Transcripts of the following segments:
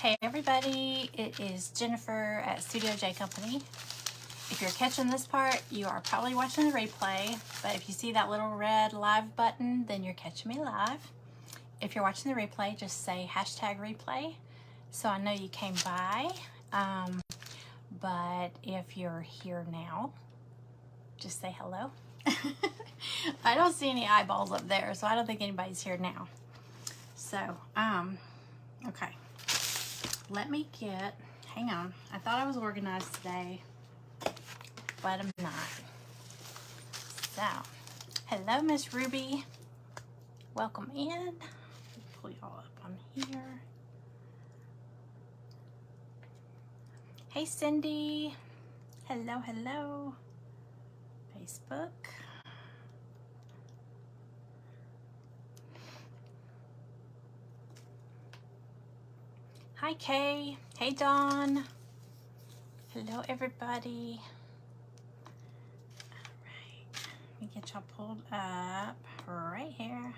Hey everybody, it is Jennifer at Studio J Company. If you're catching this part, you are probably watching the replay, but if you see that little red live button, then you're catching me live. If you're watching the replay, just say hashtag replay so I know you came by. But if you're here now, just say hello. I don't see any eyeballs up there, so I don't think anybody's here now. So, okay. Let me get, hang on. I thought I was organized today, but I'm not. So, hello, Miss Ruby. Welcome in. Pull y'all up on here. Hey, Cindy. Hello, hello. Facebook. Hi, Kay. Hey, Dawn. Hello, everybody. All right. Let me get y'all pulled up right here.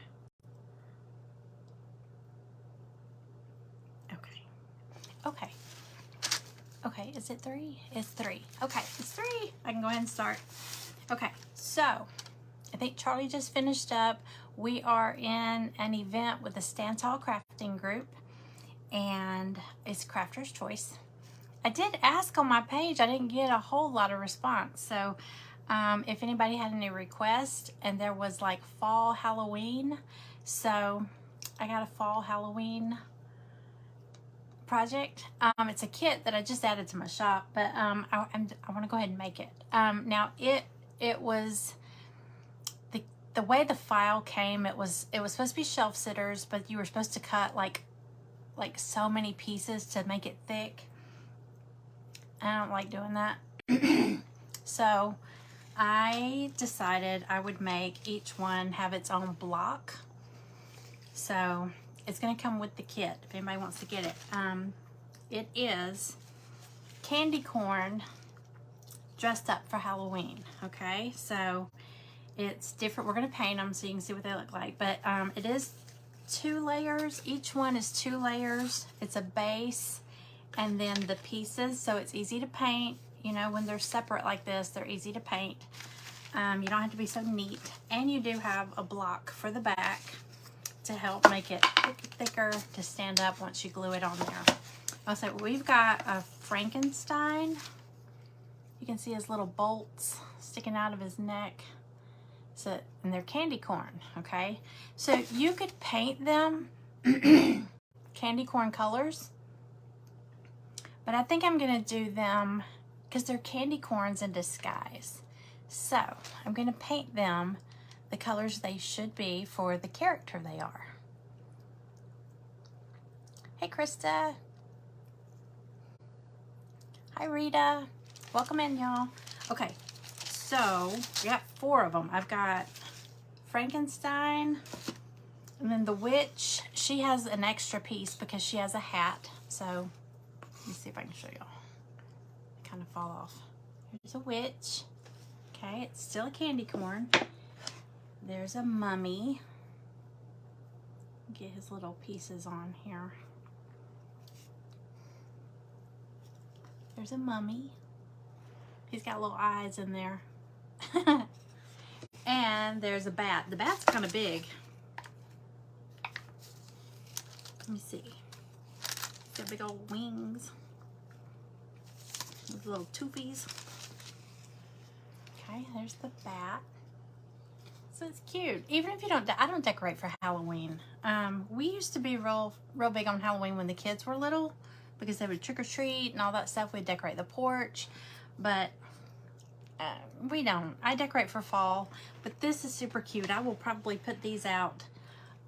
Okay. Okay. Okay, is it 3? It's 3. Okay, it's 3. I can go ahead and start. Okay, so I think Charlie just finished up. We are in an event with the Stand Tall Crafting Group, and it's Crafter's Choice. I did ask on my page. I didn't get a whole lot of response. So if anybody had any requests, and there was like fall Halloween. So I got a fall Halloween project. It's a kit that I just added to my shop, but I want to go ahead and make it. Now it was the way the file came. It was supposed to be shelf sitters, but you were supposed to cut like so many pieces to make it thick. I don't like doing that. So I decided I would make each one have its own block. So it's going to come with the kit if anybody wants to get it. It is candy corn dressed up for Halloween. Okay, so it's different. We're going to paint them so you can see what they look like. But it is 2 layers. Each one is 2 layers. It's a base and then the pieces, so it's easy to paint. You know, when they're separate like this, they're easy to paint. You don't have to be so neat. And you do have a block for the back to help make it thicker to stand up once you glue it on there. Also, we've got a Frankenstein. You can see his little bolts sticking out of his neck. So, and they're candy corn, okay? So you could paint them candy corn colors, but I think I'm gonna do them because they're candy corns in disguise. So I'm gonna paint them the colors they should be for the character they are. Hey, Krista. Hi, Rita. Welcome in, y'all. Okay. So, we got 4 of them. I've got Frankenstein, and then the witch. She has an extra piece because she has a hat. So, let me see if I can show y'all. Kind of fall off. There's a witch. Okay, it's still a candy corn. There's a mummy. Get his little pieces on here. There's a mummy. He's got little eyes in there. And there's a bat. The bat's kind of big. Let me see. He's got big old wings. With little toofies. Okay, there's the bat. So it's cute. Even if you don't, I don't decorate for Halloween. We used to be real big on Halloween when the kids were little, because they would trick or treat and all that stuff. We'd decorate the porch, but we don't. I decorate for fall, but this is super cute. I will probably put these out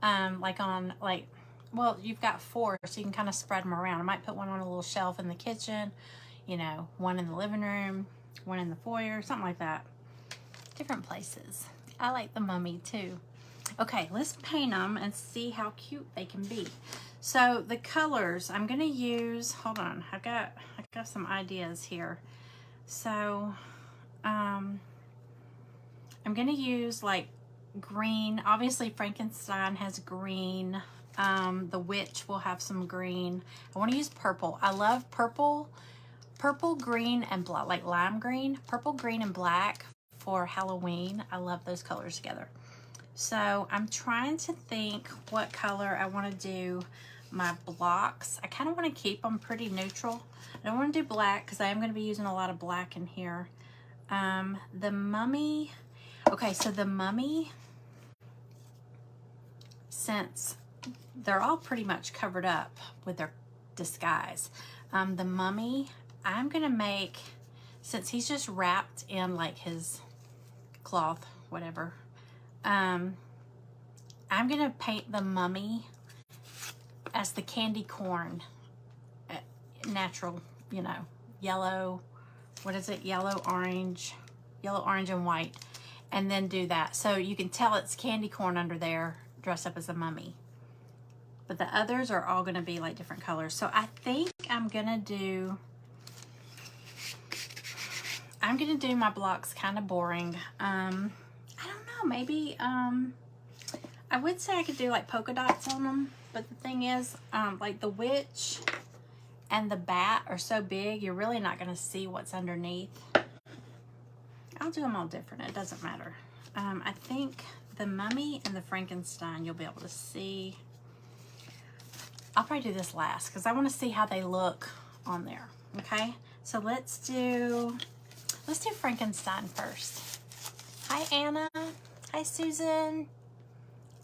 well, you've got 4, so you can kind of spread them around. I might put one on a little shelf in the kitchen, you know, one in the living room, one in the foyer, something like that. Different places. I like the mummy too. Okay, let's paint them and see how cute they can be. So the colors I'm gonna use, hold on, I've got some ideas here. So I'm gonna use like green. Obviously Frankenstein has green The witch will have some green. I want to use purple. I love purple, green, and black, like lime green. Purple, green, and black for Halloween. I love those colors together. So I'm trying to think what color I want to do my blocks. I kind of want to keep them pretty neutral. I don't want to do black because I am going to be using a lot of black in here. The mummy. Okay, so the mummy, since they're all pretty much covered up with their disguise, the mummy, I'm going to make, since he's just wrapped in like his cloth, whatever, I'm going to paint the mummy as the candy corn, natural, you know, yellow, what is it, yellow, orange, and white, and then do that. So you can tell it's candy corn under there, dressed up as a mummy. But the others are all going to be like different colors. So I think I'm going to do my blocks kind of boring. I don't know, maybe, I would say I could do like polka dots on them, but the thing is, like the witch and the bat are so big, you're really not going to see what's underneath. I'll do them all different, it doesn't matter. I think the mummy and the Frankenstein, you'll be able to see. I'll probably do this last because I want to see how they look on there. Okay, so let's do Frankenstein first. Hi Anna. Hi Susan.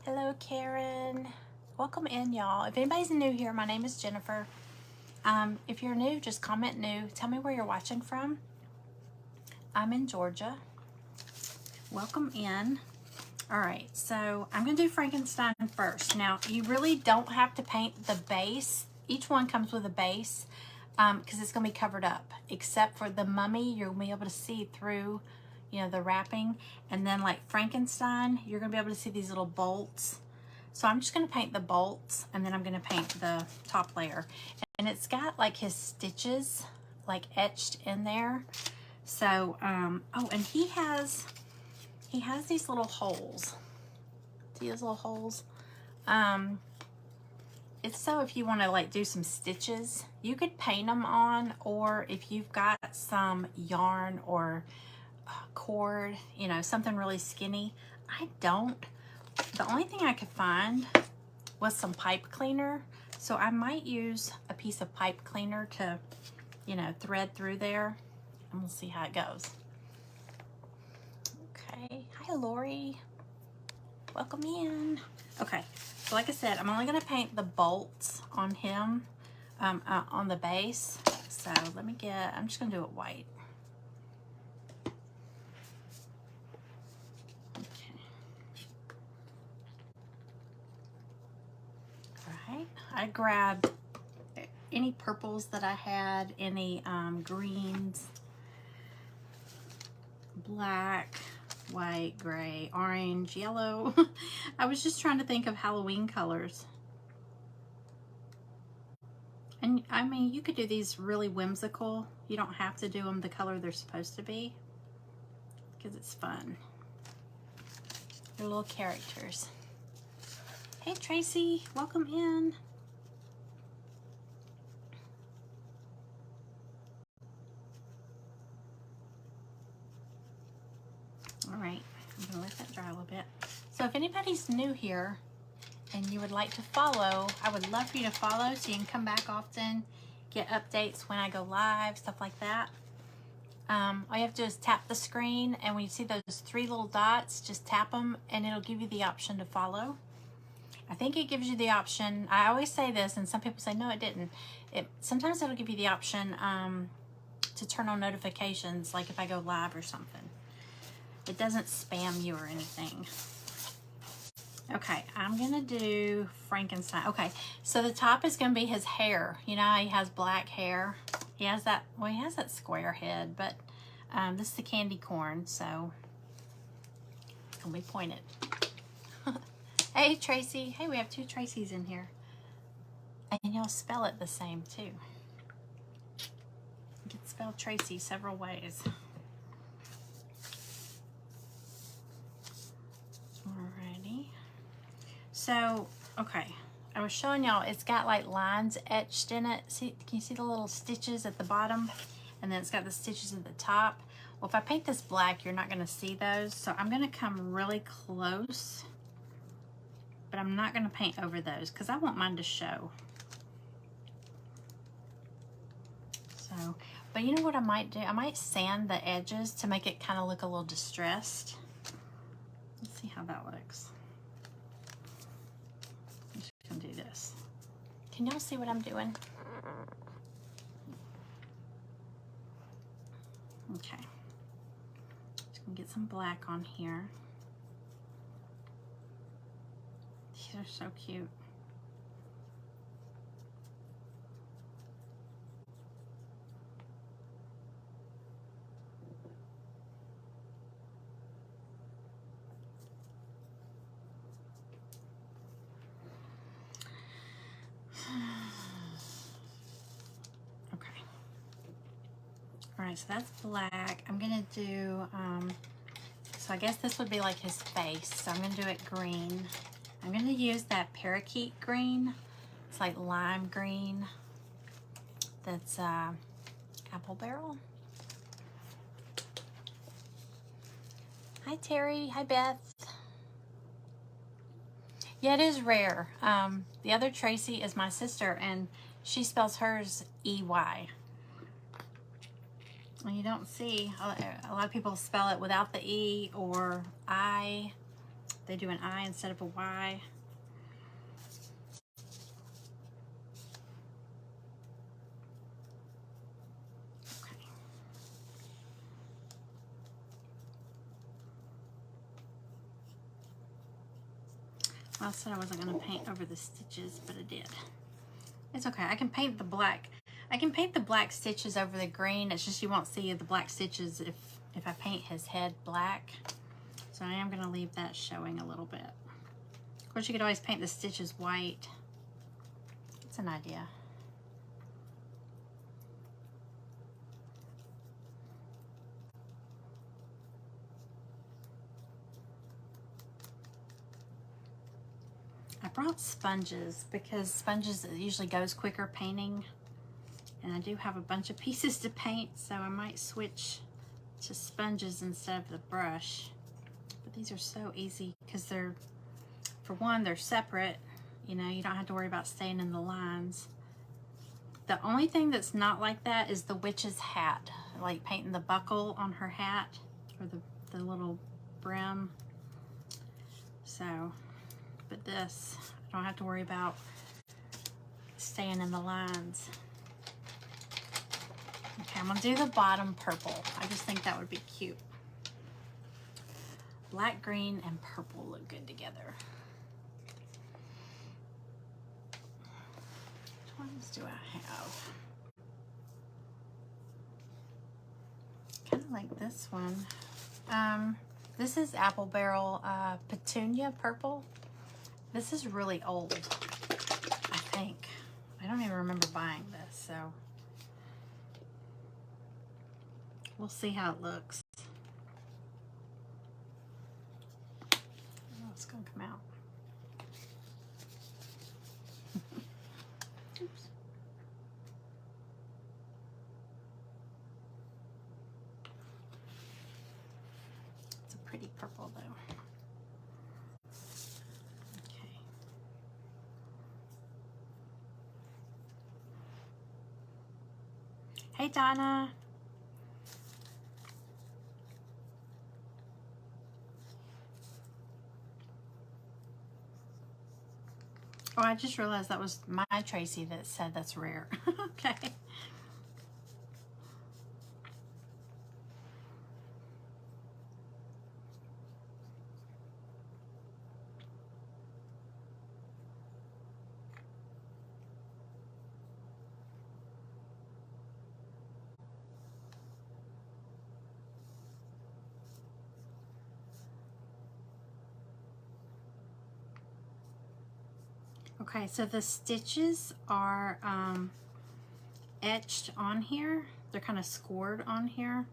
Hello Karen. Welcome in, y'all. If anybody's new here, my name is Jennifer. If you're new, just comment new. Tell me where you're watching from. I'm in Georgia. Welcome in. All right, so I'm gonna do Frankenstein first. Now, you really don't have to paint the base. Each one comes with a base because it's gonna be covered up, except for the mummy, you'll be able to see through, you know, the wrapping. And then like Frankenstein, you're gonna be able to see these little bolts. So I'm just gonna paint the bolts, and then I'm gonna paint the top layer. And it's got like his stitches like etched in there. So, oh, and he has these little holes. See those little holes? It's so if you want to like do some stitches, you could paint them on, or if you've got some yarn or cord, you know, something really skinny. I don't. The only thing I could find was some pipe cleaner. So I might use a piece of pipe cleaner to, you know, thread through there, and we'll see how it goes. Okay, hi Lori, welcome in. Okay, so like I said, I'm only gonna paint the bolts on him, on the base. So let me I'm just gonna do it white. Right, I grabbed any purples that I had, any greens, black, white, gray, orange, yellow. I was just trying to think of Halloween colors. And I mean, you could do these really whimsical. You don't have to do them the color they're supposed to be, because it's fun. They're little characters. Hey Tracy, welcome in. All right, I'm gonna let that dry a little bit. So if anybody's new here and you would like to follow, I would love for you to follow so you can come back often, get updates when I go live, stuff like that. All you have to do is tap the screen, and when you see those 3 little dots, just tap them and it'll give you the option to follow. I think it gives you the option. I always say this, and some people say, no, it didn't. Sometimes it'll give you the option to turn on notifications, like if I go live or something. It doesn't spam you or anything. Okay, I'm gonna do Frankenstein. Okay, so the top is gonna be his hair. You know how he has black hair? He has that, well, he has that square head, but this is the candy corn, so it's gonna be pointed. Hey Tracy, hey, we have 2 Tracys in here. And y'all spell it the same too. You can spell Tracy several ways. Alrighty. So, okay, I was showing y'all, it's got like lines etched in it. See, can you see the little stitches at the bottom? And then it's got the stitches at the top. Well, if I paint this black, you're not gonna see those. So I'm gonna come really close, but I'm not gonna paint over those because I want mine to show. So, but you know what I might do? I might sand the edges to make it kind of look a little distressed. Let's see how that looks. I'm just gonna do this. Can y'all see what I'm doing? Okay. Just gonna get some black on here. These are so cute. Okay. All right, so that's black. I'm gonna do, so I guess this would be like his face. So I'm gonna do it green. I'm gonna use that parakeet green. It's like lime green. That's apple barrel. Hi Terry, hi Beth. Yeah, it is rare. The other Tracy is my sister, and she spells hers E-Y. And you don't see, a lot of people spell it without the E or I. They do an I instead of a Y. Okay. Well, I said I wasn't going to paint over the stitches, but I did. It's okay. I can paint the black. I can paint the black stitches over the green. It's just you won't see the black stitches if I paint his head black. So I am going to leave that showing a little bit. Of course, you could always paint the stitches white. It's an idea. I brought sponges because sponges usually goes quicker painting. And I do have a bunch of pieces to paint, so I might switch to sponges instead of the brush. But these are so easy because they're, for one, they're separate. You know, you don't have to worry about staying in the lines. The only thing that's not like that is the witch's hat, like painting the buckle on her hat or the little brim. So, but this, I don't have to worry about staying in the lines. Okay, I'm gonna do the bottom purple. I just think that would be cute. Black, green, and purple look good together. Which ones do I have? Kind of like this one. This is Apple Barrel Petunia Purple. This is really old, I think. I don't even remember buying this, so we'll see how it looks. Oh, it's gonna come out. Oops. It's a pretty purple though. Okay. Hey Donna. Oh, I just realized that was my Tracy that said that's rare. Okay. Okay, so the stitches are etched on here. They're kind of scored on here.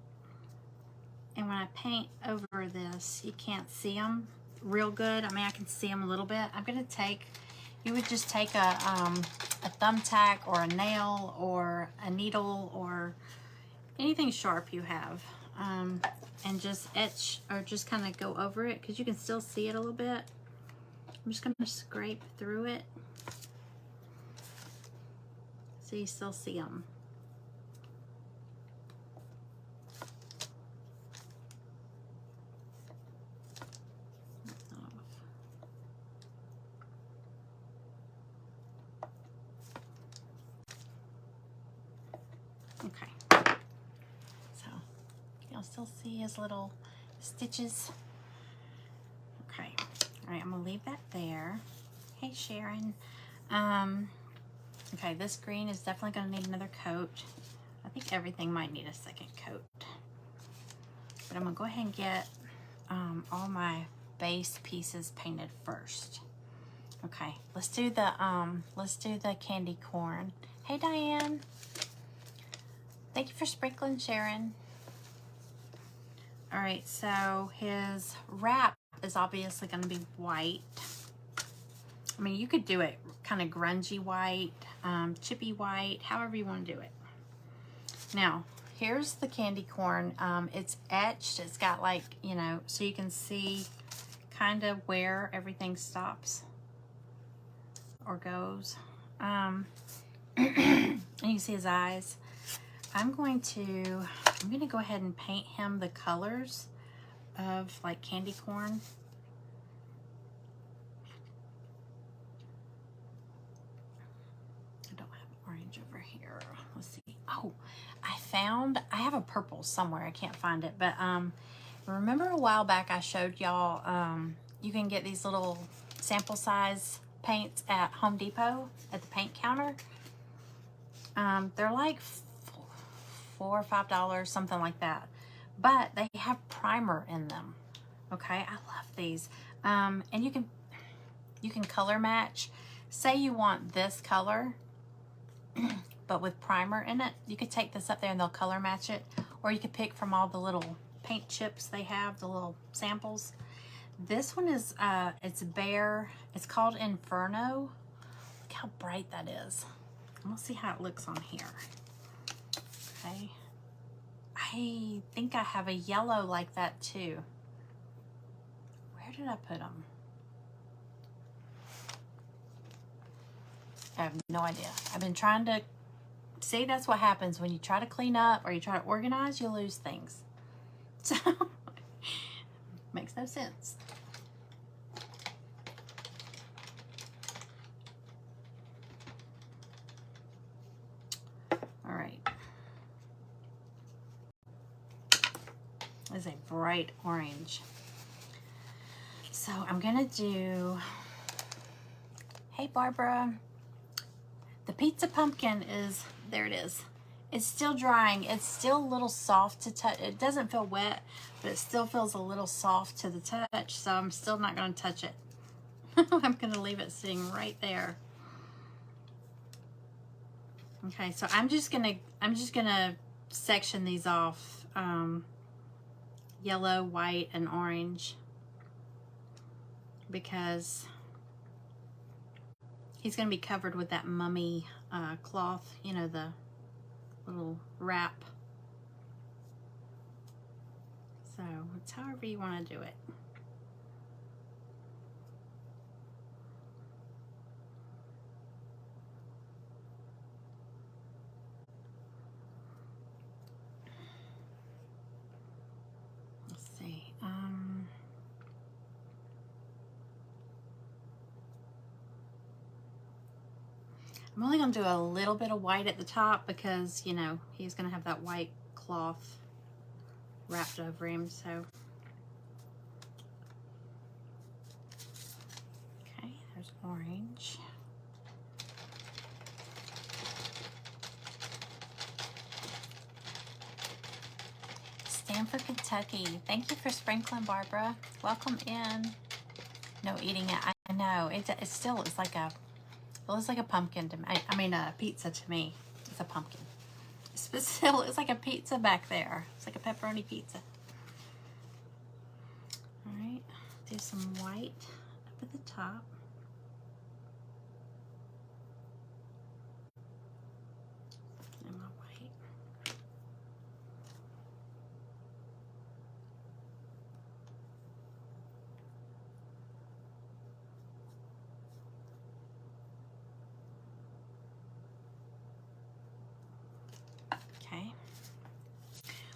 And when I paint over this, you can't see them real good. I mean, I can see them a little bit. I'm going to take you would just take a thumbtack or a nail or a needle or anything sharp you have, and just etch or just kind of go over it, because you can still see it a little bit. I'm just going to scrape through it so you still see them. Okay, so you'll still see his little stitches. Okay, all right, I'm gonna leave that there. Hey Sharon. Okay, this green is definitely gonna need another coat. I think everything might need a second coat, but I'm gonna go ahead and get all my base pieces painted first. Okay, let's do the candy corn. Hey Diane. Thank you for sprinkling, Sharon. All right, so his wrap is obviously going to be white. I mean, you could do it kind of grungy white, chippy white, however you want to do it. Now, here's the candy corn. It's etched. It's got like, you know, so you can see kind of where everything stops or goes. And you can see his eyes. I'm going to go ahead and paint him the colors of like candy corn. I don't have orange over here. Let's see. Oh, I have a purple somewhere. I can't find it, but remember a while back I showed y'all you can get these little sample size paints at Home Depot at the paint counter. They're like $4 or $5, something like that, but they have primer in them. Okay, I love these. And you can color match. Say you want this color but with primer in it, you could take this up there and they'll color match it, or you could pick from all the little paint chips they have, the little samples. This one is it's bare. It's called Inferno. Look how bright that is. We'll see how it looks on here. Okay, I think I have a yellow like that too. Where did I put them? I have no idea. I've been trying to see. That's what happens when you try to clean up or you try to organize, you lose things. So makes no sense. All right. Is a bright orange. So I'm gonna do, hey Barbara, the pizza pumpkin is, there it is. It's still drying. It's still a little soft to touch. It doesn't feel wet, but it still feels a little soft to the touch, so I'm still not gonna touch it. I'm gonna leave it sitting right there. Okay, so I'm just gonna section these off. Yellow, white, and orange, because he's going to be covered with that mummy cloth, you know, the little wrap. So it's however you want to do it. Let's see. I'm only going to do a little bit of white at the top because, you know, he's going to have that white cloth wrapped over him. So, okay, there's orange. Stanford, Kentucky. Thank you for sprinkling, Barbara. Welcome in. No eating it. I know. It still is like a, well, it's like a pumpkin to me. I mean, a pizza to me. It's a pumpkin. But still, it's like a pizza back there. It's like a pepperoni pizza. All right. Do some white up at the top.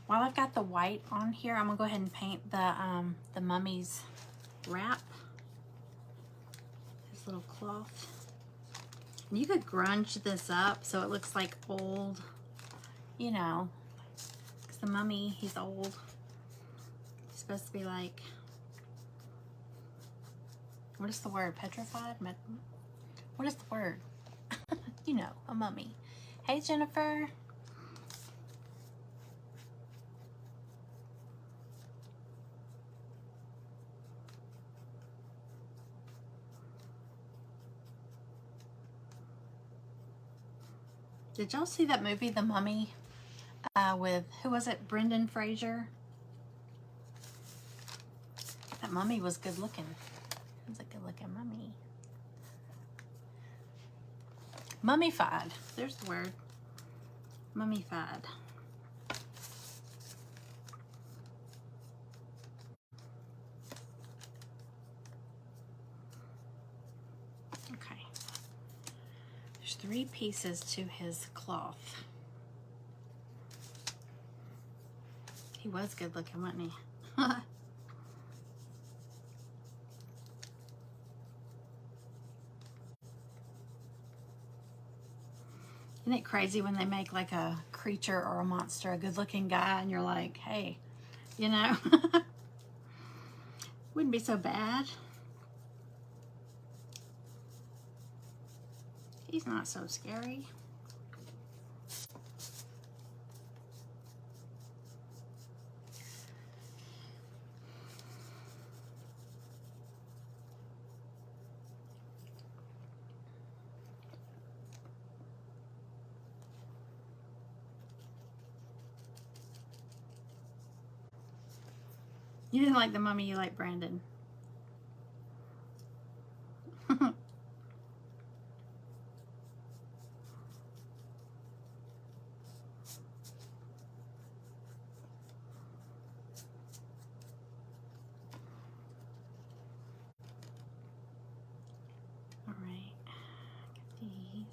while I've got the white on here, I'm gonna go ahead and paint the mummy's wrap. This little cloth. And you could grunge this up so it looks like old, you know, because the mummy, he's old. He's supposed to be like, what is the word? Petrified? What is the word? You know, a mummy. Hey, Jennifer. Did y'all see that movie, The Mummy, with, who was it, Brendan Fraser? That mummy was good looking. It was a good looking mummy. Mummified. There's the word. Mummified. Okay. There's 3 pieces to his cloth. He was good looking, wasn't he? Isn't it crazy when they make like a creature or a monster, a good looking guy, and you're like, hey, you know, wouldn't be so bad. He's not so scary. You didn't like the mummy, you like Brandon. All right, get these.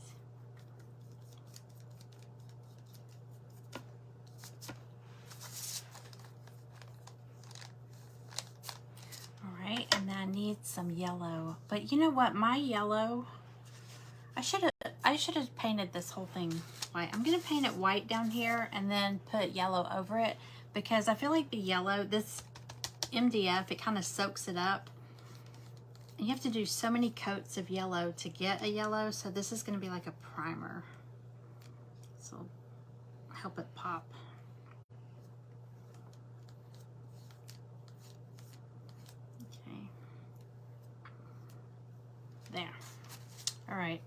All right, and then I need some yellow. But you know what? My yellow, I should have painted this whole thing white. I'm gonna paint it white down here and then put yellow over it, because I feel like the yellow, this MDF, it kind of soaks it up. And you have to do so many coats of yellow to get a yellow, so this is gonna be like a primer. So help it pop. Okay. There. All right.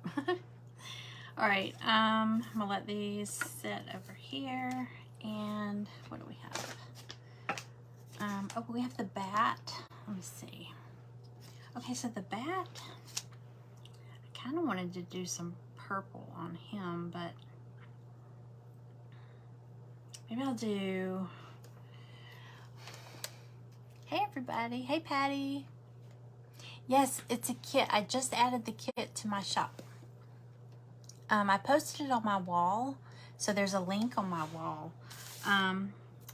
All right, I'm gonna let these sit over here. And what do we have? Oh, we have the bat. Let me see. Okay, so the bat, I kind of wanted to do some purple on him, but maybe I'll do, hey everybody, hey Patty. Yes, it's a kit. I just added the kit to my shop. I posted it on my wall, so there's a link on my wall. I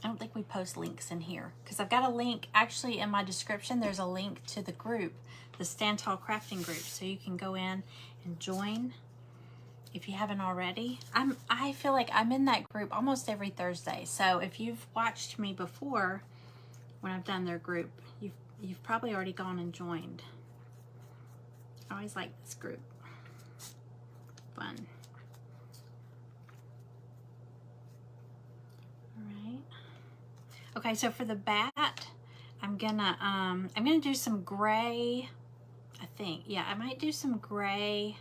don't think we post links in here, because I've got a link actually in my description. There's a link to the group, the Stand Tall Crafting group, so you can go in and join if you haven't already. I feel like I'm in that group almost every Thursday, so if you've watched me before when I've done their group, you've probably already gone and joined. I always like this group. Fun. All right. Okay, so for the bat, I'm gonna do some gray. I think, yeah, I might do some gray.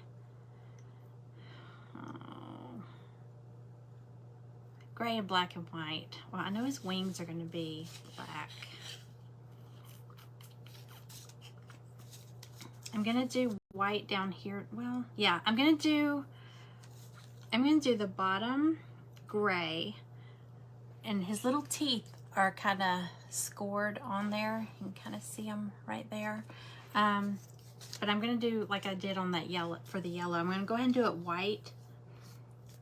Gray and black and white. Well, I know his wings are gonna be black. I'm gonna do white down here. Well, yeah, I'm gonna do the bottom gray, and his little teeth are kind of scored on there. You can kind of see them right there. But I'm gonna do like I did on that yellow, for the yellow. I'm gonna go ahead and do it white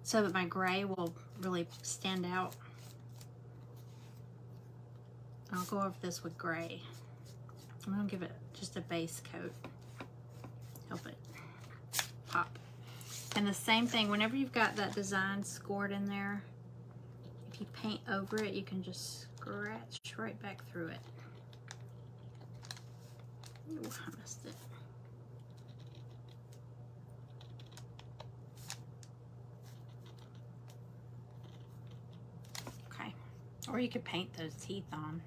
so that my gray will really stand out. I'll go over this with gray. I'm gonna give it just a base coat. Help it pop. And the same thing, whenever you've got that design scored in there, if you paint over it, you can just scratch right back through it. Ooh, I missed it. Okay, or you could paint those teeth on.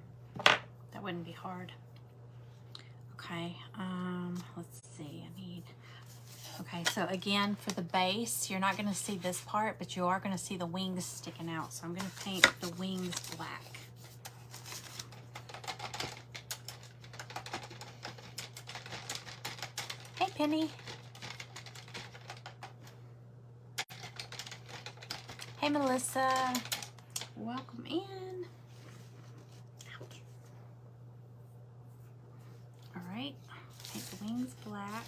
That wouldn't be hard. Okay, let's see, okay, so again, for the base, you're not gonna see this part, but you are gonna see the wings sticking out. So I'm gonna paint the wings black. Hey, Penny. Hey, Melissa. Welcome in. Ouch. All right, paint the wings black.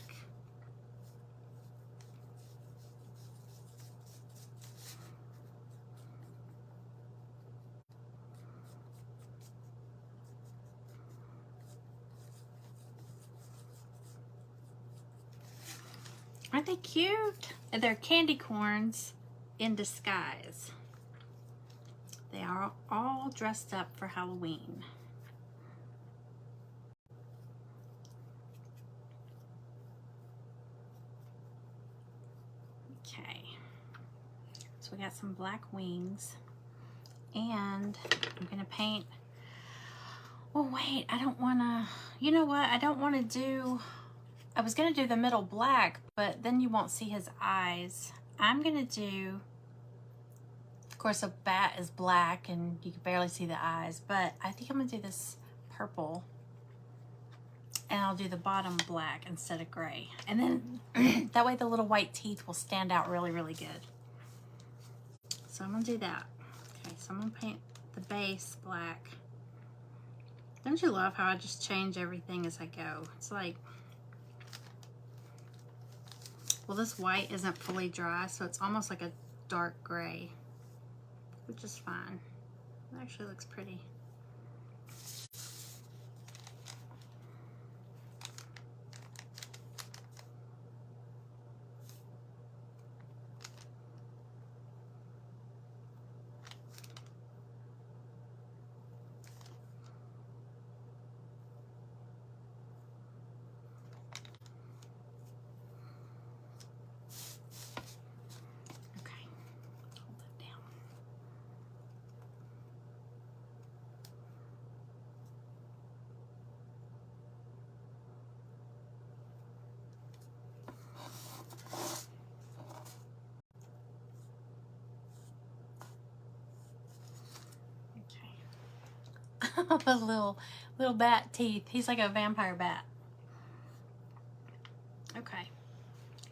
Aren't they cute? They're candy corns in disguise. They are all dressed up for Halloween. Okay, so we got some black wings, and I'm gonna paint, well wait, I don't wanna, you know what, I don't wanna do, I was gonna do the middle black, but then you won't see his eyes. I'm gonna do, of course a bat is black and you can barely see the eyes, but I think I'm gonna do this purple, and I'll do the bottom black instead of gray. And then that way the little white teeth will stand out really, really good. So I'm gonna do that. Okay, so I'm gonna paint the base black. Don't you love how I just change everything as I go? It's like, well, this white isn't fully dry, so it's almost like a dark gray, which is fine. It actually looks pretty. The little bat teeth. He's like a vampire bat. Okay,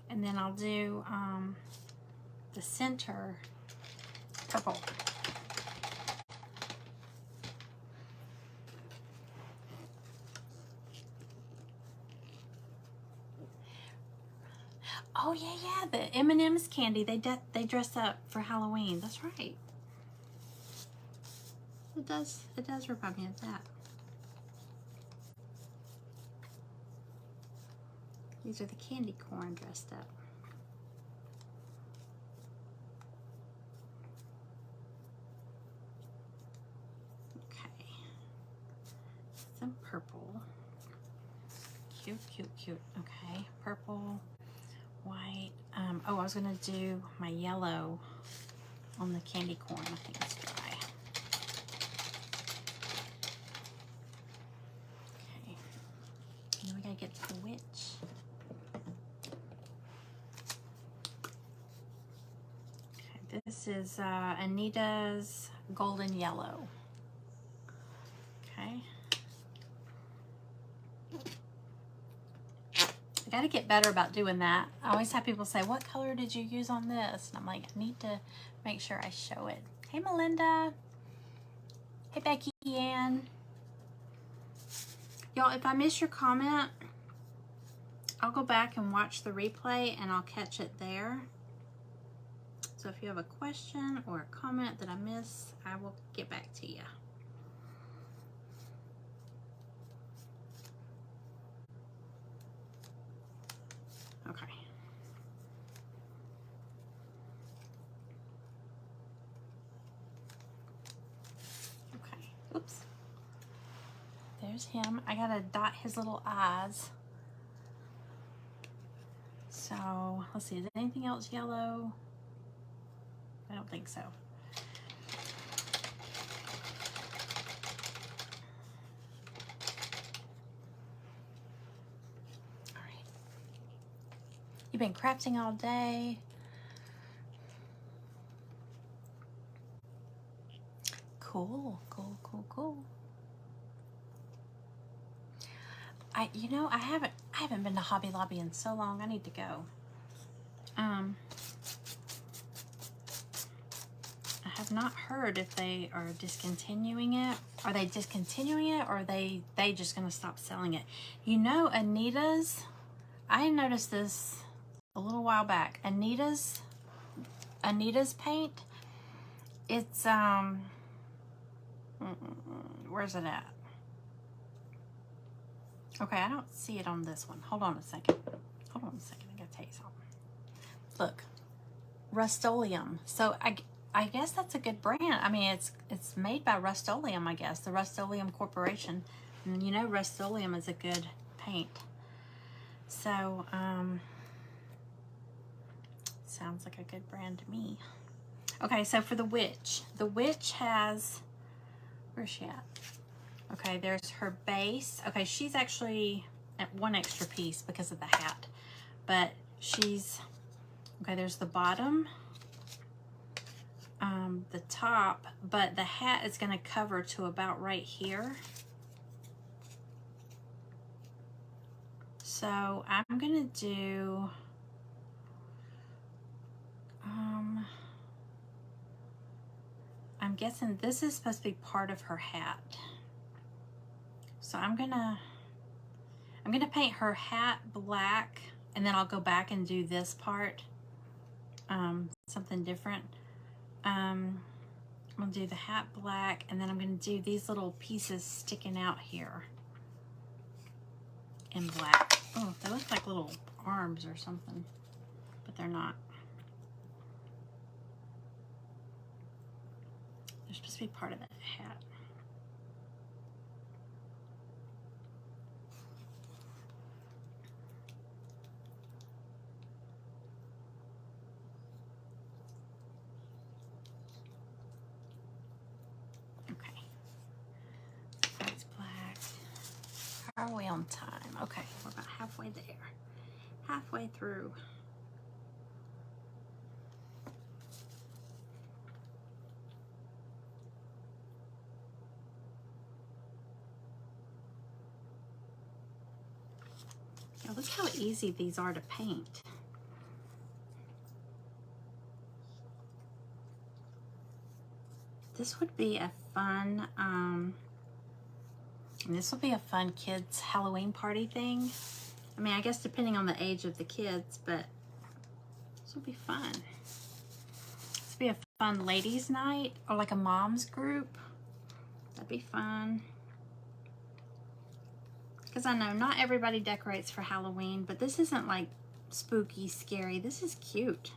and then I'll do the center purple. Oh yeah, the M&M's candy. They dress up for Halloween. That's right. It does remind me of that. These are the candy corn dressed up. Okay. Some purple. Cute, cute, cute. Okay, purple, white. Oh, I was gonna do my yellow on the candy corn. I think it's dry. Okay. Now we gotta get to the witch. Okay, this is Anita's golden yellow. Okay. I gotta get better about doing that. I always have people say, what color did you use on this? And I'm like, I need to make sure I show it. Hey, Melinda. Hey, Becky Ann. Y'all, if I miss your comment, I'll go back and watch the replay and I'll catch it there. So if you have a question or a comment that I miss, I will get back to you. there's him. I gotta dot his little eyes. So let's see, is there anything else yellow? I don't think so. All right. You've been crafting all day. Cool, cool, cool, cool. You know, I haven't been to Hobby Lobby in so long. I need to go. I have not heard if they are discontinuing it. Are they discontinuing it, or are they just gonna stop selling it? You know, Anita's, I noticed this a little while back. Anita's paint, it's where's it at? Okay, I don't see it on this one. Hold on a second. Hold on a second. I gotta tell you something. Look, Rust-Oleum. So I guess that's a good brand. I mean, it's made by Rust-Oleum, I guess, the Rust-Oleum Corporation. And you know, Rust-Oleum is a good paint. So sounds like a good brand to me. Okay, so for the witch has, where's she at? Okay, there's her base. Okay, she's actually at one extra piece because of the hat, but she's, okay, there's the bottom, the top, but the hat is going to cover to about right here. So I'm going to do, I'm guessing this is supposed to be part of her hat. So I'm gonna paint her hat black, and then I'll go back and do this part, something different. I'm gonna do the hat black, and then I'm gonna do these little pieces sticking out here in black. Oh, they look like little arms or something, but they're not. They're supposed to be part of that hat. Are we on time? Okay, we're about halfway there. Halfway through. Now look how easy these are to paint. This would be a fun, this will be a fun kids Halloween party thing. I mean, I guess depending on the age of the kids, but this will be fun. This will be a fun ladies' night, or like a mom's group. That'd be fun. Because I know not everybody decorates for Halloween, but this isn't like spooky, scary. This is cute.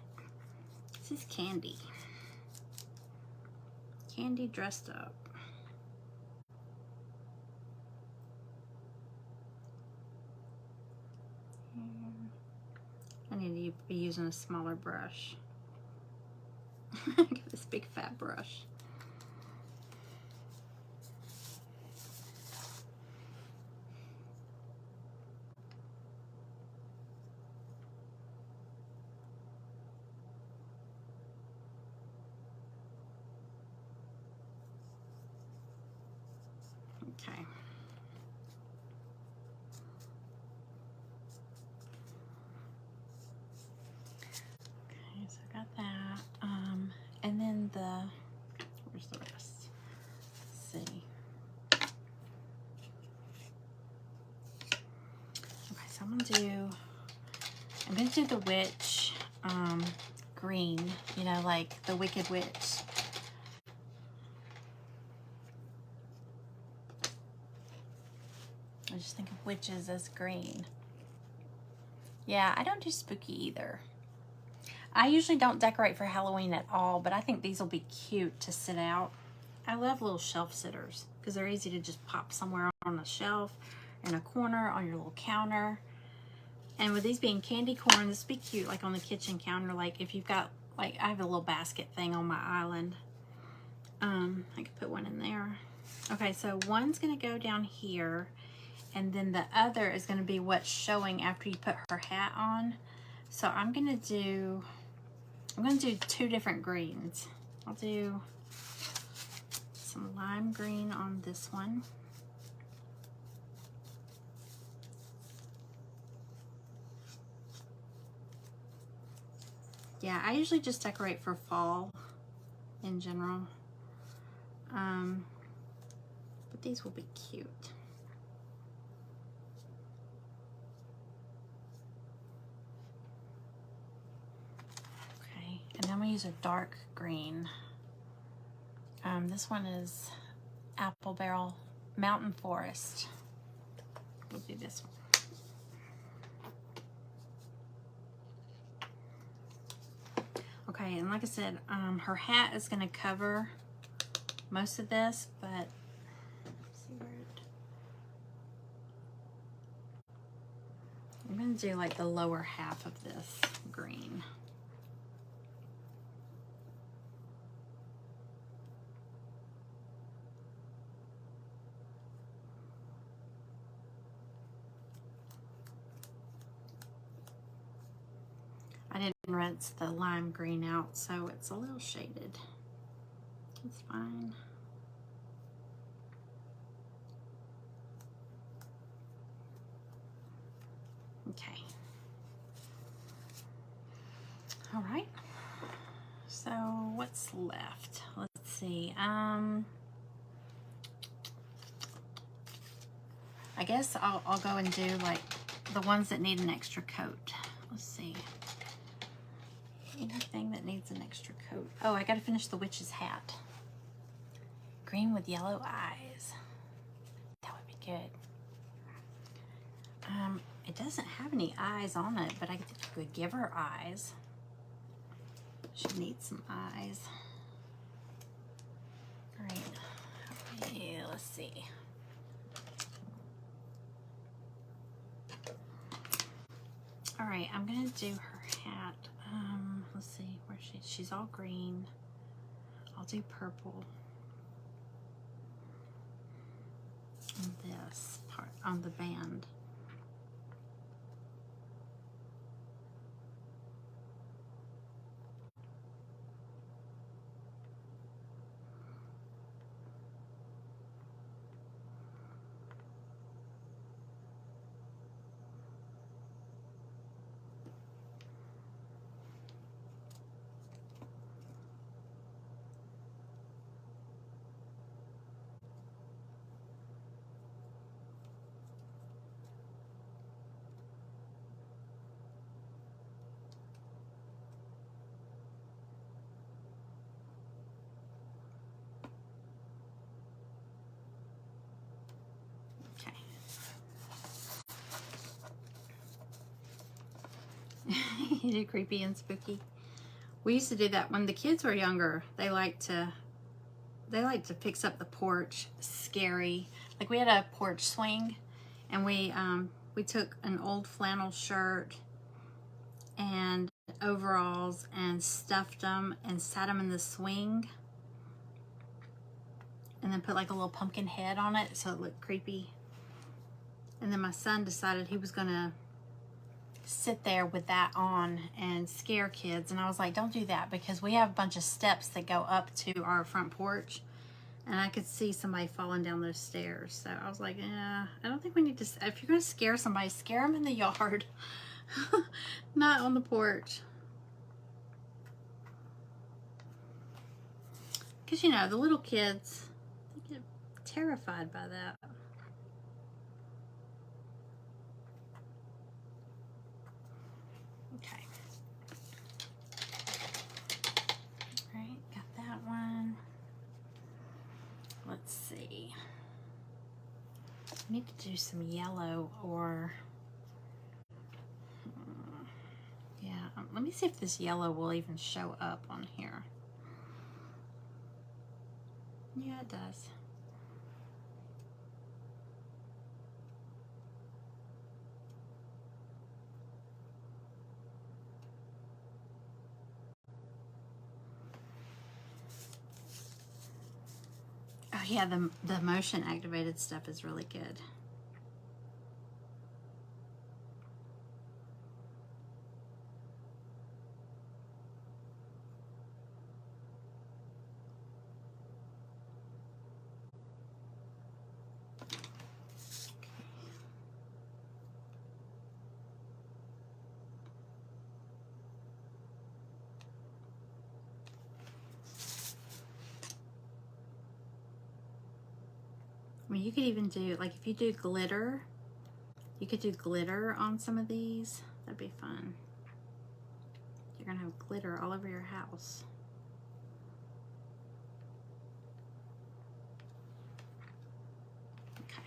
This is Candy. Candy dressed up. I need to be using a smaller brush. Get this big fat brush. Okay. Okay, so I got that. And then where's the rest? Let's see. Okay, so I'm gonna do the witch green, you know, like the Wicked Witch. I just think of witches as green. Yeah, I don't do spooky either. I usually don't decorate for Halloween at all, but I think these will be cute to sit out. I love little shelf sitters because they're easy to just pop somewhere on a shelf, in a corner, on your little counter. And with these being candy corn, this would be cute, like on the kitchen counter. Like if you've got, like I have a little basket thing on my island. I could put one in there. Okay, so one's gonna go down here, and then the other is gonna be what's showing after you put her hat on. So I'm gonna do 2 different greens. I'll do some lime green on this one. Yeah, I usually just decorate for fall in general. But these will be cute. Okay, and then we use a dark green. This one is Apple Barrel Mountain Forest. We'll do this one. Okay, and like I said, her hat is going to cover most of this, but let's see where I'm going to do like the lower half of this green. I didn't rinse the lime green out, so it's a little shaded. It's fine. Okay. All right. So what's left? Let's see. I guess I'll go and do like the ones that need an extra coat. Let's see. Anything that needs an extra coat. Oh, I gotta finish the witch's hat. Green with yellow eyes. That would be good. It doesn't have any eyes on it, but I could give her eyes. She needs some eyes. All right. Yeah, let's see. All right, I'm gonna do her hat. Let's see where she's all green. I'll do purple on this part, on the band. You do creepy and spooky. We used to do that when the kids were younger. They like to fix up the porch scary. Like we had a porch swing, and we took an old flannel shirt and overalls and stuffed them and sat them in the swing, and then put like a little pumpkin head on it so it looked creepy. And then my son decided he was gonna sit there with that on and scare kids, and I was like, don't do that, because we have a bunch of steps that go up to our front porch, and I could see somebody falling down those stairs. So I was like, yeah, I don't think we need to. If you're gonna scare somebody, scare them in the yard. Not on the porch, because you know the little kids, they get terrified by that. Okay. All right, got that one. Let's see. I need to do some yellow or yeah, let me see if this yellow will even show up on here. Yeah, it does. Oh yeah, the motion activated stuff is really good. I mean, you could even do, like, if you do glitter, you could do glitter on some of these. That'd be fun. You're gonna have glitter all over your house. Okay.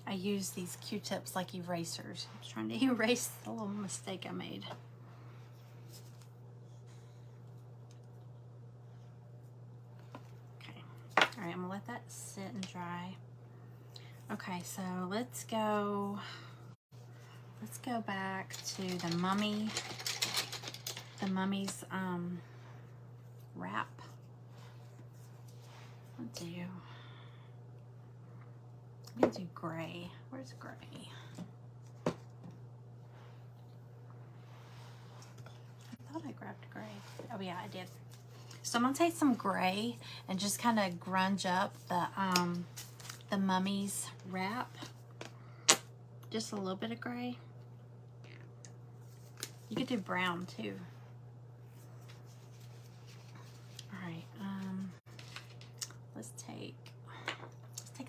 I use these Q-tips like erasers. I'm trying to erase the little mistake I made. Okay. All right, I'm gonna let that sit and dry. Okay, so let's go back to the mummy's wrap. I'm gonna do gray. Where's gray? I thought I grabbed gray. Oh yeah, I did. So I'm gonna take some gray and just kind of grunge up the mummy's wrap. Just a little bit of gray. You could do brown too. All right. Let's take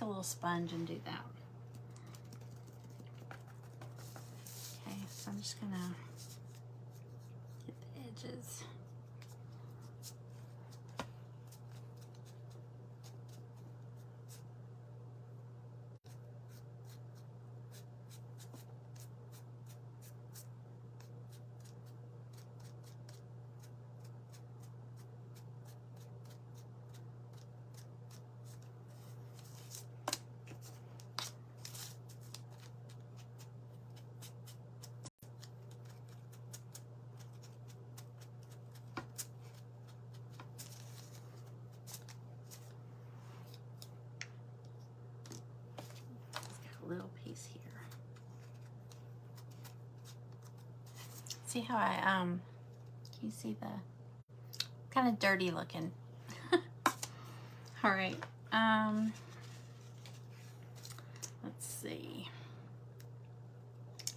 a little sponge and do that. Okay, so I'm just gonna get the edges. Little piece here. See how I can you see the kind of dirty looking? All right. Let's see.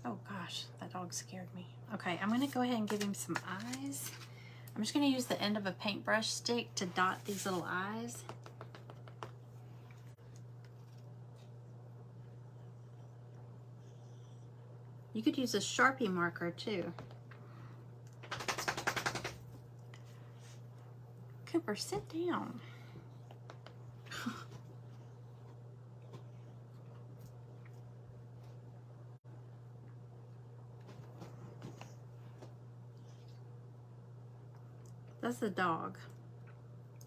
Oh gosh, that dog scared me. Okay, I'm gonna go ahead and give him some eyes. I'm just gonna use the end of a paintbrush stick to dot these little eyes. You could use a Sharpie marker too. Cooper, sit down. That's the dog.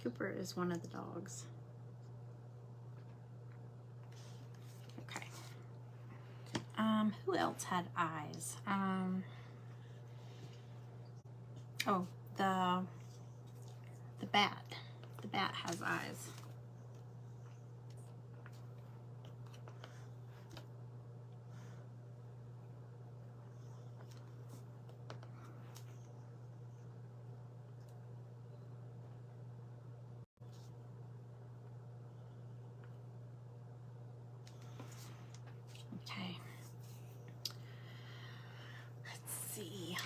Cooper is one of the dogs. Okay. Who else had eyes? Oh, the bat. The bat has eyes. Okay. Let's see.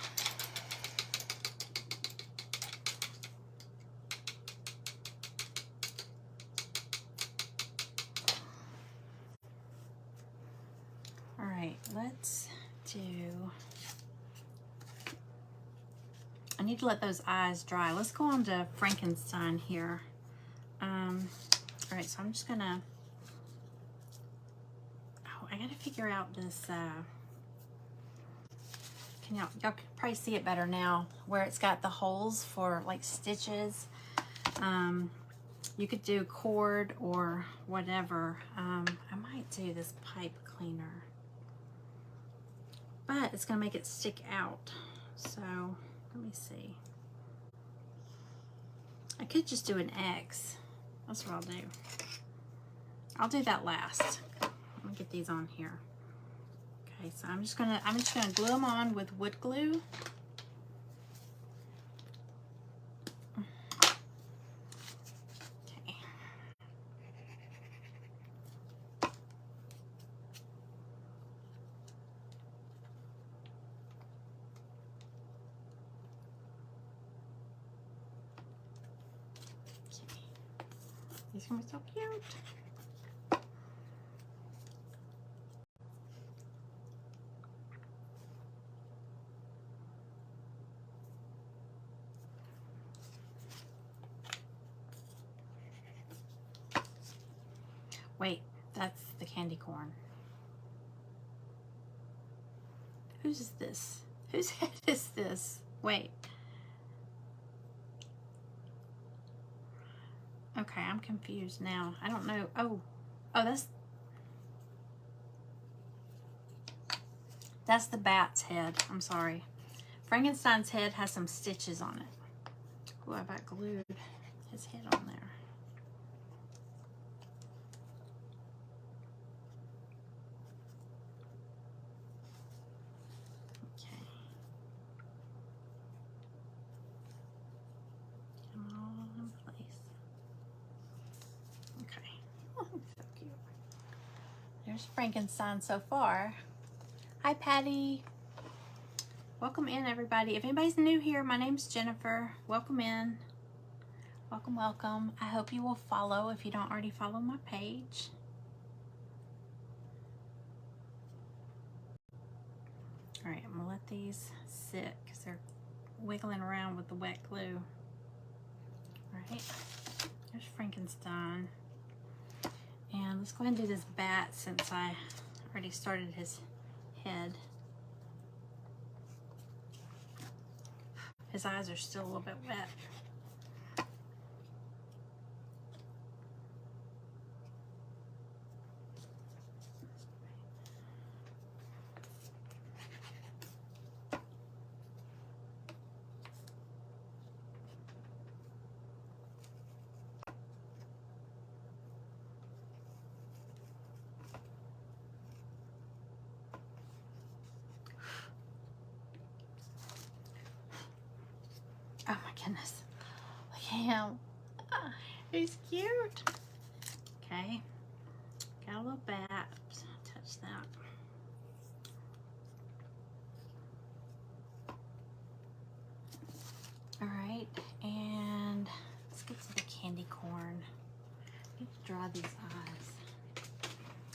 All right, let's do, I need to let those eyes dry. Let's go on to Frankenstein here. All right, so I'm just gonna gotta figure out this, y'all can probably see it better now, where it's got the holes for like stitches. You could do cord or whatever. I might do this pipe cleaner, but it's gonna make it stick out. So let me see. I could just do an X. That's what I'll do. I'll do that last. Let me get these on here. Okay, so I'm just gonna glue them on with wood glue. Okay. These are gonna be so cute. Wait, that's the candy corn. Whose this? Whose head is this? Wait. Okay, I'm confused now. I don't know. Oh, that's the bat's head. I'm sorry. Frankenstein's head has some stitches on it. Oh, I about glued his head on there. Okay. Come all in place. Okay. Oh, so cute. There's Frankenstein so far. Hi, Patty. Welcome in, everybody. If anybody's new here, my name's Jennifer. Welcome in. Welcome, welcome. I hope you will follow if you don't already follow my page. All right, I'm gonna let these sit because they're wiggling around with the wet glue. All right, there's Frankenstein. And let's go ahead and do this bat since I already started his head. His eyes are still a little bit wet. Oh my goodness. Look at him. Oh, he's cute. Okay. Got a little bat. Oops, touch that. All right, and let's get to the candy corn. I need to draw these eyes.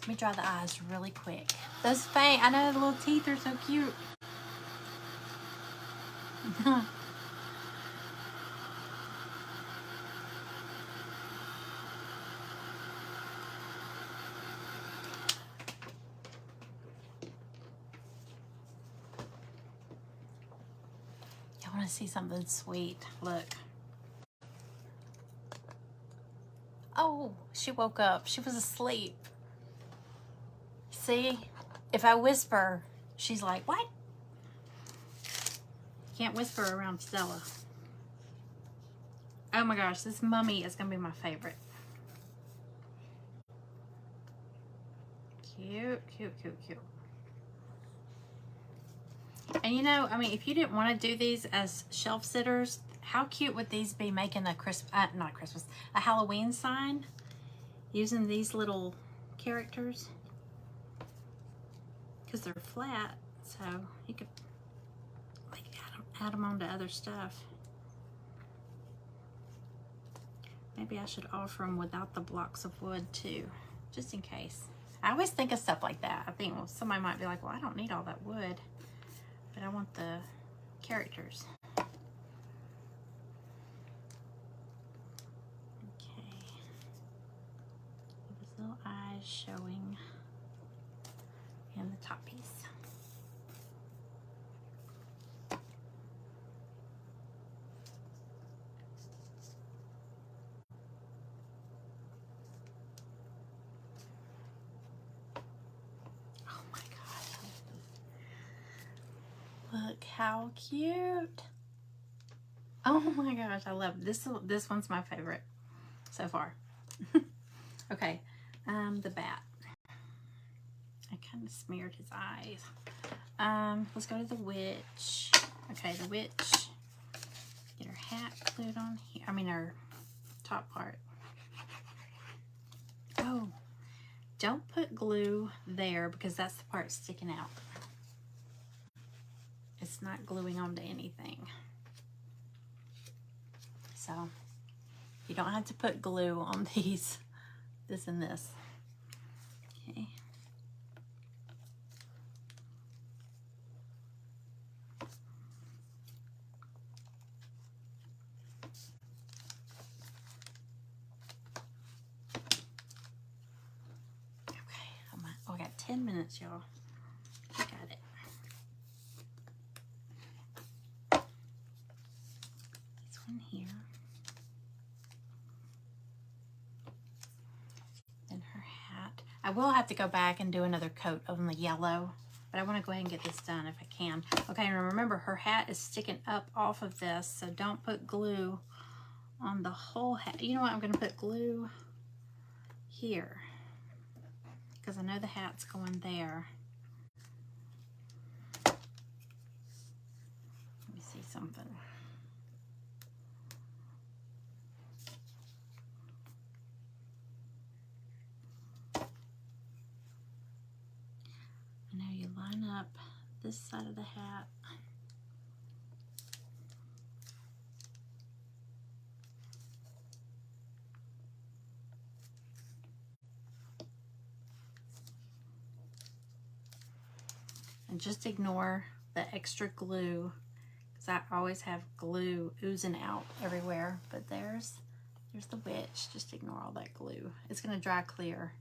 Let me draw the eyes really quick. Those fangs, I know the little teeth are so cute. I want to see something sweet. Look. Oh, she woke up. She was asleep. See? If I whisper, she's like, what? Can't whisper around Stella. Oh my gosh, this mummy is going to be my favorite. Cute, cute, cute, cute. And you know, I mean, if you didn't want to do these as shelf sitters, how cute would these be making a a Halloween sign using these little characters? Because they're flat, so you could like add them onto other stuff. Maybe I should offer them without the blocks of wood too, just in case. I always think of stuff like that. I think, well, somebody might be like, well, I don't need all that wood, but I want the characters. Okay. His little eyes showing. top piece. Oh my gosh. Look how cute. Oh my gosh, I love this. This one's my favorite so far. Okay, the bat. I kind of smeared his eyes. Let's go to the witch. Okay, the witch. Get her hat glued on here. I mean, her top part. Oh, don't put glue there because that's the part sticking out. It's not gluing onto anything. So, you don't have to put glue on these, this and this. Okay. Oh, I got 10 minutes, y'all. I got it. This one here. Then her hat. I will have to go back and do another coat on the yellow, but I want to go ahead and get this done if I can. Okay, and remember her hat is sticking up off of this, so don't put glue on the whole hat. You know what? I'm going to put glue here because I know the hat's going there. Let me see something. I know you line up this side of the hat. And just ignore the extra glue because I always have glue oozing out everywhere. But there's the witch. Just ignore all that glue. It's going to dry clear.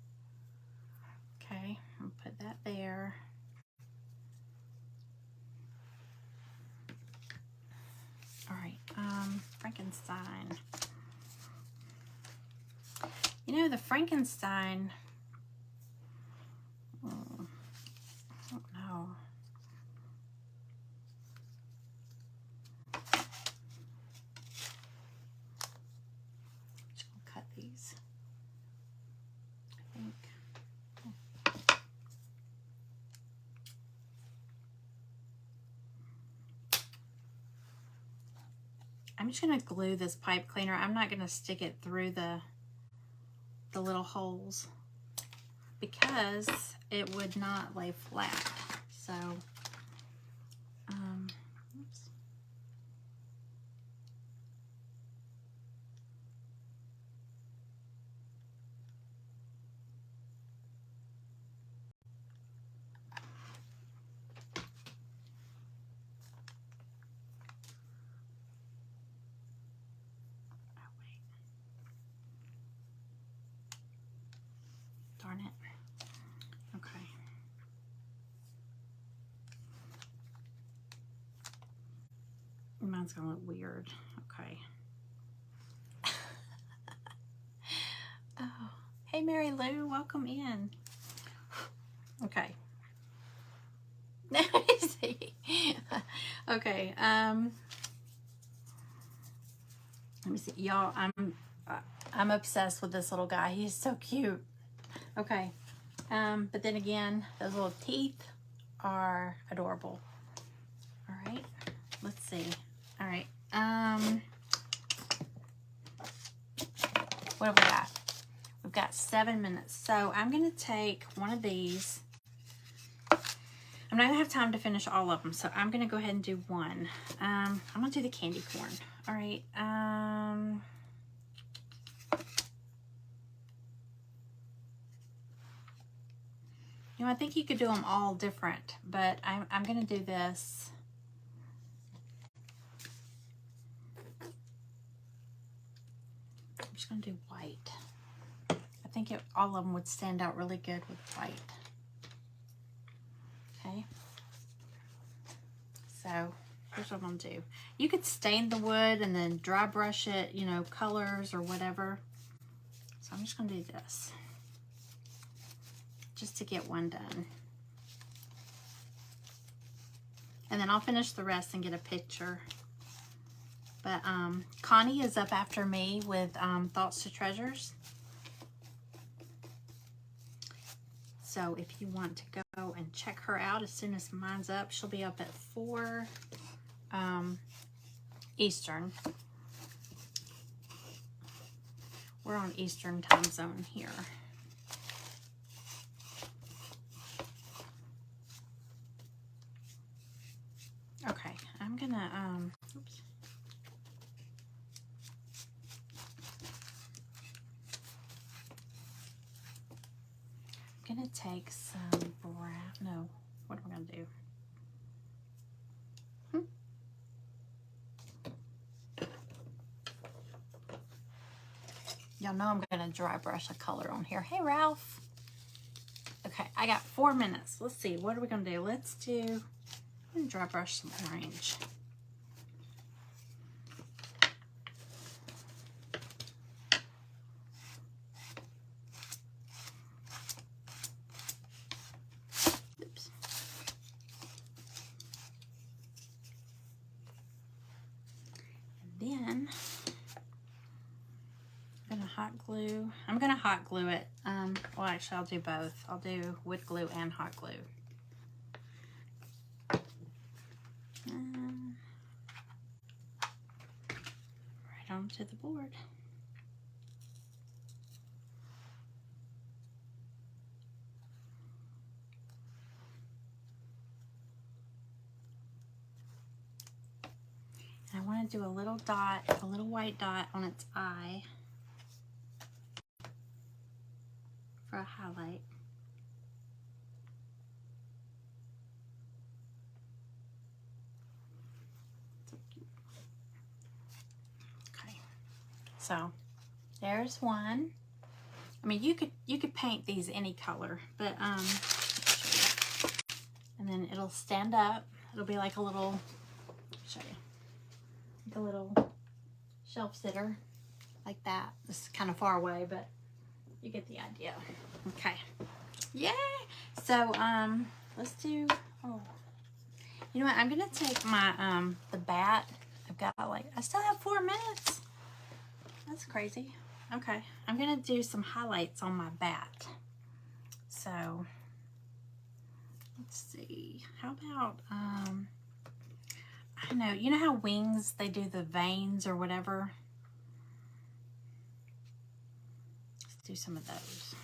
Okay, I'll put that there. All right, Frankenstein. You know, the Frankenstein, I don't know. Just gonna cut these, I think. I'm just gonna glue this pipe cleaner. I'm not gonna stick it through the little holes because it would not lay flat. So, oops. Oh, wait. Darn it. Okay. Mine's gonna look weird. Okay. Oh, hey Mary Lou, welcome in. Okay. Let me see. Okay. Let me see, y'all. I'm obsessed with this little guy. He's so cute. Okay. But then again, those little teeth are adorable. All right. Let's see. All right. What have we got? We've got 7 minutes. So I'm going to take one of these. I'm not going to have time to finish all of them, so I'm going to go ahead and do one. I'm going to do the candy corn. All right. You know, I think you could do them all different, but I'm going to do this. I'm just going to do white. I think all of them would stand out really good with white. So here's what I'm going to do. You could stain the wood and then dry brush it, you know, colors or whatever. So I'm just going to do this just to get one done. And then I'll finish the rest and get a picture. But Connie is up after me with Thoughts to Treasures. So if you want to go and check her out as soon as mine's up, she'll be up at 4 Eastern. We're on Eastern time zone here. Okay, I'm gonna, oops. I'm gonna take some brown, no, what am I gonna do? Y'all know I'm gonna dry brush a color on here. Hey, Ralph. Okay, I got 4 minutes. Let's see, what are we gonna do? Let's do, I'm gonna dry brush some orange. Oops. And then I'm gonna hot glue it. Well, actually, I'll do both. I'll do wood glue and hot glue. Right onto the board. And I want to do a little dot, a little white dot on its eye for a highlight. Okay, so there's one. I mean, you could paint these any color, but and then it'll stand up. It'll be like a little, show you, like a little shelf sitter, like that. This is kind of far away, but you get the idea. Okay, yay! So let's do. Oh, you know what? I'm gonna take my the bat. I've got like, I still have 4 minutes. That's crazy. Okay, I'm gonna do some highlights on my bat. So let's see. How about I don't know. You know how wings, they do the veins or whatever. Let's do some of those.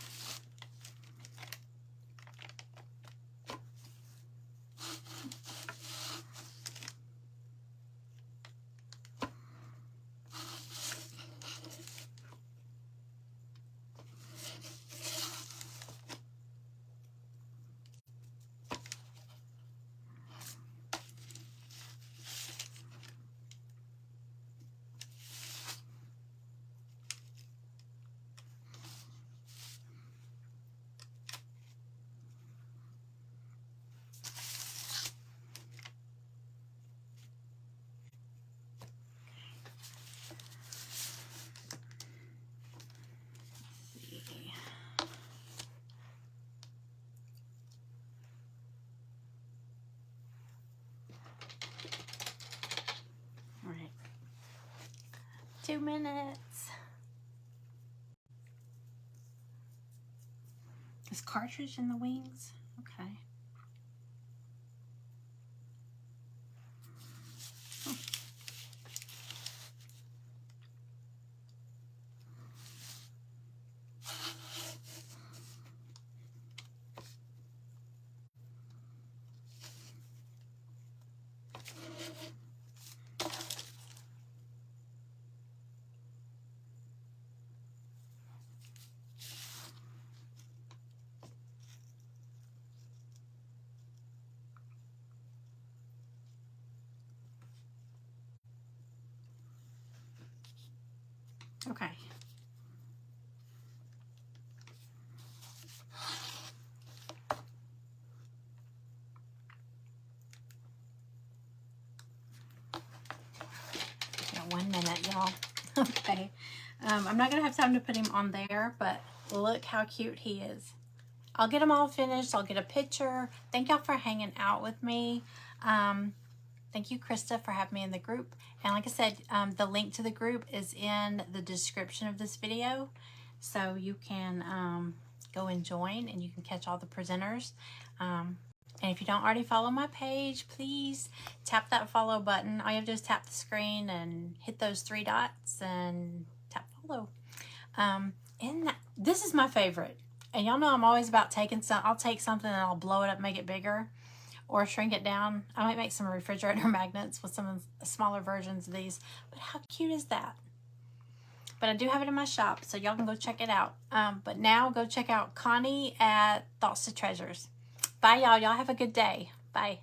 All right, 2 minutes. Is cartridge in the wings? Okay. Okay. minute, y'all. Okay. I'm not going to have time to put him on there, but look how cute he is. I'll get them all finished. I'll get a picture. Thank y'all for hanging out with me. Thank you, Krista, for having me in the group. And like I said, the link to the group is in the description of this video. So you can go and join, and you can catch all the presenters. And if you don't already follow my page, please tap that follow button. All you have to do is tap the screen and hit those 3 dots and tap follow. This is my favorite. And y'all know I'm always about taking I'll take something and I'll blow it up, make it bigger, or shrink it down. I might make some refrigerator magnets with some of the smaller versions of these. But how cute is that? But I do have it in my shop, so y'all can go check it out. But now go check out Connie at Thoughts to Treasures. Bye, y'all. Y'all have a good day. Bye.